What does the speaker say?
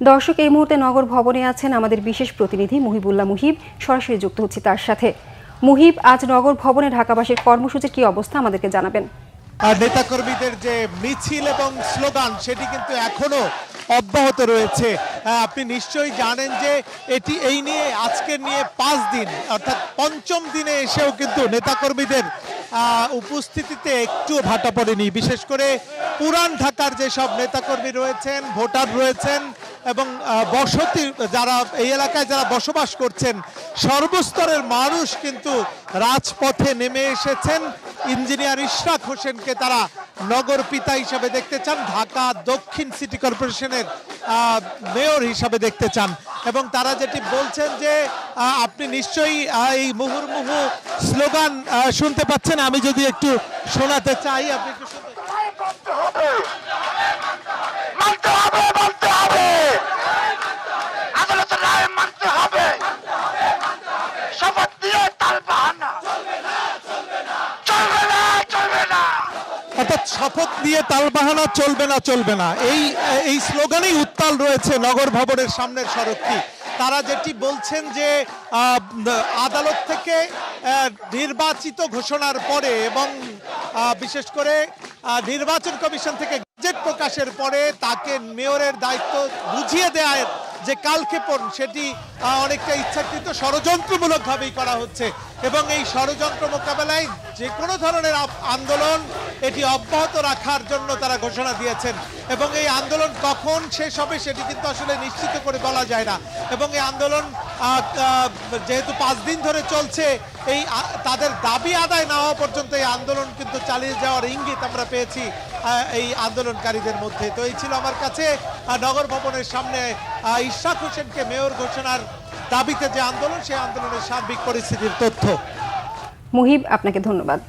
দর্শক, এই মুহূর্তে নগর ভবনে আছেন আমাদের বিশেষ প্রতিনিধি মুহিবুল্লাহ মুহিব। সরাসরি যুক্ত হচ্ছে তার সাথে। মুহিব, আজ নগর ভবনে ঢাকাবাসীর কর্মসূচির কি অবস্থা আমাদেরকে জানাবেন। নেতাকর্মীদের যে মিছিল এবং স্লোগান সেটি কিন্তু এখনো অব্যাহত রয়েছে। আপনি নিশ্চয়ই জানেন যে এই নিয়ে আজকের নিয়ে 5 দিন, অর্থাৎ পঞ্চম দিনে এসেও কিন্তু নেতাকর্মীদের উপস্থিতিতে একটু ভাটা পড়েনি। বিশেষ করে পুরান ঢাকার যেসব নেতাকর্মী রয়েছেন, ভোটার রয়েছেন এবং বসতি যারা এই এলাকায় যারা বসবাস করছেন, সর্বস্তরের মানুষ কিন্তু রাজপথে নেমে এসেছেন। ইঞ্জিনিয়ার ইশরাক হোসেনকে তারা নগর পিতা হিসাবে দেখতে চান, ঢাকা দক্ষিণ সিটি কর্পোরেশনের মেয়র হিসাবে দেখতে চান। এবং তারা যেটি বলছেন যে আপনি নিশ্চয়ই এই মুহুর্মুহু স্লোগান শুনতে পাচ্ছেন। আমি যদি একটু শোনাতে চাই, আপনি একটু শুনতে অর্থাৎ শপথ দিয়ে তালবাহানা চলবে না এই স্লোগানেই উত্তাল রয়েছে নগর ভবনের সামনের সড়কটি। তারা যেটি বলছেন যে আদালত থেকে নির্বাচিত ঘোষণার পরে এবং বিশেষ করে নির্বাচন কমিশন থেকে গেজেট প্রকাশের পরে তাকে মেয়রের দায়িত্ব বুঝিয়ে দেওয়ার যে কালক্ষেপণ, সেটি অনেকটা ইচ্ছাকৃত ষড়যন্ত্রমূলকভাবেই করা হচ্ছে। এবং এই ষড়যন্ত্র মোকাবেলায় যে কোনো ধরনের আন্দোলন এটি অব্যাহত রাখার জন্য তারা ঘোষণা দিয়েছেন। এবং এই আন্দোলন কখন শেষ হবে সেটি কিন্তু আসলে নিশ্চিত করে বলা যায় না। এবং এই আন্দোলন যেহেতু 5 দিন ধরে চলছে, এই তাদের দাবি আদায় না হওয়া পর্যন্ত এই আন্দোলন কিন্তু চালিয়ে যাওয়ার ইঙ্গিত আমরা পেয়েছি এই আন্দোলনকারীদের মধ্যে। তো এই ছিল আমার কাছে নগর ভবনের সামনে ইশরাক হোসেনকে মেয়র ঘোষণার দাবিতে যে আন্দোলন, সেই আন্দোলনের সার্বিক পরিস্থিতির তথ্য। মুহিব, আপনাকে ধন্যবাদ।